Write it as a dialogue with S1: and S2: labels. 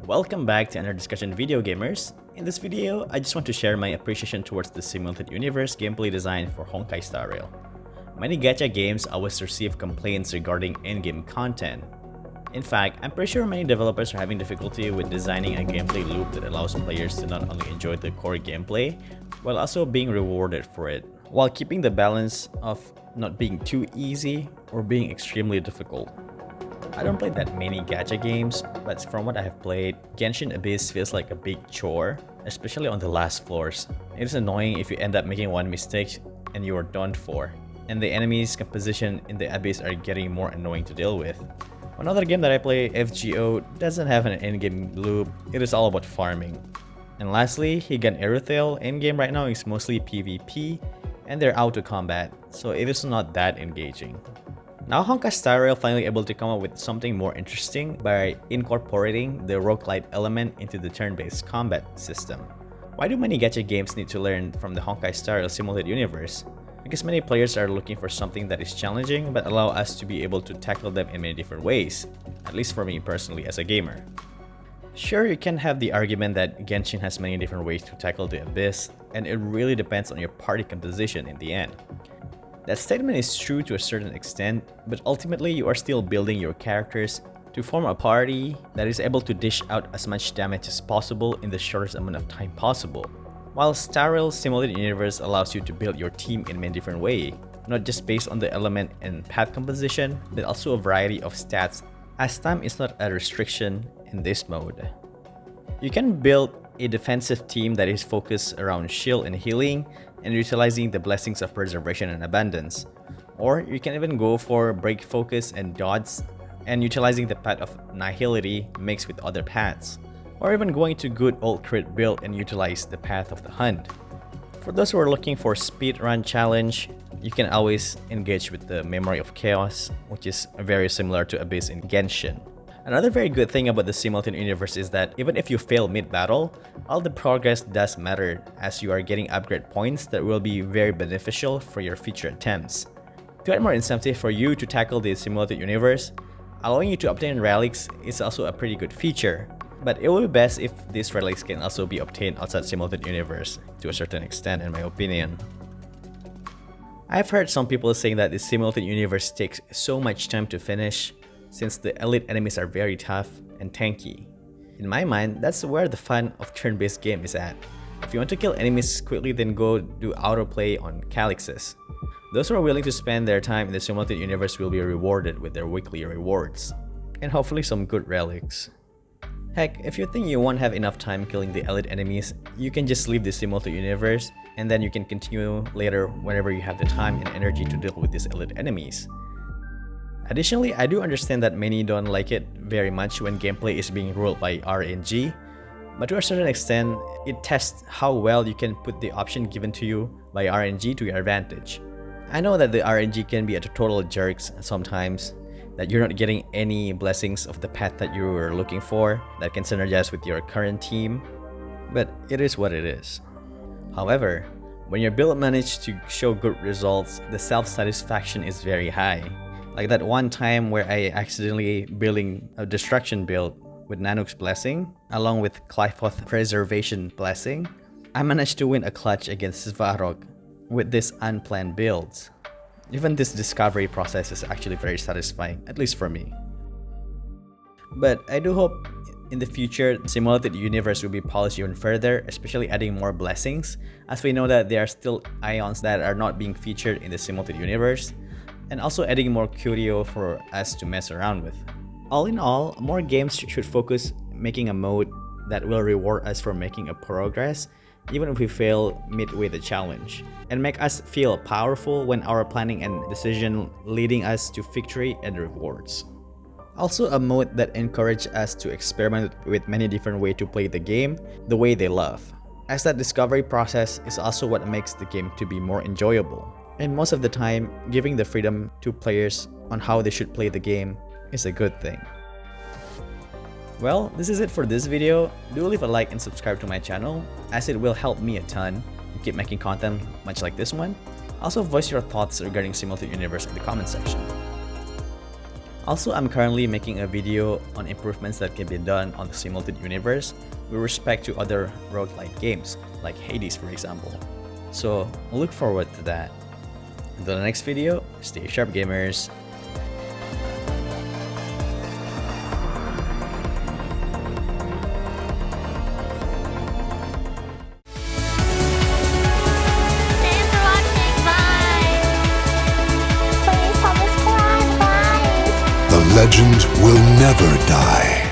S1: Welcome back to another discussion, video gamers. In this video, I just want to share my appreciation towards the simulated universe gameplay design for Honkai Star Rail. Many gacha games always receive complaints regarding in-game content. In fact, I'm pretty sure many developers are having difficulty with designing a gameplay loop that allows players to not only enjoy the core gameplay, while also being rewarded for it, while keeping the balance of not being too easy or being extremely difficult. I don't play that many gacha games, but from what I have played, Genshin Abyss feels like a big chore, especially on the last floors. It is annoying if you end up making one mistake and you are done for, and the enemies' composition in the Abyss are getting more annoying to deal with. Another game that I play, FGO, doesn't have an in-game loop, it is all about farming. And lastly, Higan Eruthale in-game right now is mostly PvP, and they're auto combat, so it is not that engaging. Now Honkai Star Rail finally able to come up with something more interesting by incorporating the roguelite element into the turn-based combat system. Why do many gacha games need to learn from the Honkai Star Rail simulated universe? Because many players are looking for something that is challenging but allow us to be able to tackle them in many different ways, at least for me personally as a gamer. Sure, you can have the argument that Genshin has many different ways to tackle the Abyss, and it really depends on your party composition in the end. That statement is true to a certain extent, but ultimately you are still building your characters to form a party that is able to dish out as much damage as possible in the shortest amount of time possible. While Star Rail's simulated universe allows you to build your team in many different ways, not just based on the element and path composition, but also a variety of stats, as time is not a restriction in this mode. You can build a defensive team that is focused around shield and healing, and utilizing the blessings of preservation and abundance. Or you can even go for break focus and dodge, and utilizing the path of nihility mixed with other paths. Or even going to good old crit build and utilize the path of the hunt. For those who are looking for speedrun challenge, you can always engage with the Memory of Chaos, which is very similar to Abyss in Genshin. Another very good thing about the simulated universe is that even if you fail mid-battle, all the progress does matter as you are getting upgrade points that will be very beneficial for your future attempts. To add more incentive for you to tackle the simulated universe, allowing you to obtain relics is also a pretty good feature, but it will be best if these relics can also be obtained outside simulated universe to a certain extent in my opinion. I've heard some people saying that the simulated universe takes so much time to finish, since the elite enemies are very tough and tanky. In my mind, that's where the fun of turn-based game is at. If you want to kill enemies quickly, then go do autoplay on KKaceh. Those who are willing to spend their time in the simulated universe will be rewarded with their weekly rewards, and hopefully some good relics. Heck, if you think you won't have enough time killing the elite enemies, you can just leave the simulated universe, and then you can continue later whenever you have the time and energy to deal with these elite enemies. Additionally, I do understand that many don't like it very much when gameplay is being ruled by RNG, but to a certain extent, it tests how well you can put the option given to you by RNG to your advantage. I know that the RNG can be a total jerks sometimes, that you're not getting any blessings of the path that you were looking for that can synergize with your current team, but it is what it is. However, when your build managed to show good results, the self-satisfaction is very high. Like that one time where I accidentally building a destruction build with Nanook's blessing, along with Clyfoth preservation blessing, I managed to win a clutch against Svarog with this unplanned builds. Even this discovery process is actually very satisfying, at least for me. But I do hope in the future, the simulated universe will be polished even further, especially adding more blessings, as we know that there are still ions that are not being featured in the simulated universe, and also adding more curio for us to mess around with. All in all, more games should focus making a mode that will reward us for making a progress, even if we fail midway the challenge, and make us feel powerful when our planning and decision leading us to victory and rewards. Also a mode that encourages us to experiment with many different ways to play the game the way they love, as that discovery process is also what makes the game to be more enjoyable. And most of the time, giving the freedom to players on how they should play the game is a good thing. Well, this is it for this video. Do leave a like and subscribe to my channel, as it will help me a ton to keep making content much like this one. Also voice your thoughts regarding simulated universe in the comment section. Also, I'm currently making a video on improvements that can be done on the simulated universe with respect to other roguelike games, like Hades for example. So, look forward to that. Until the next video, stay sharp gamers!
S2: Thanks for watching. Bye. Please subscribe, guys.
S3: The legend will never die.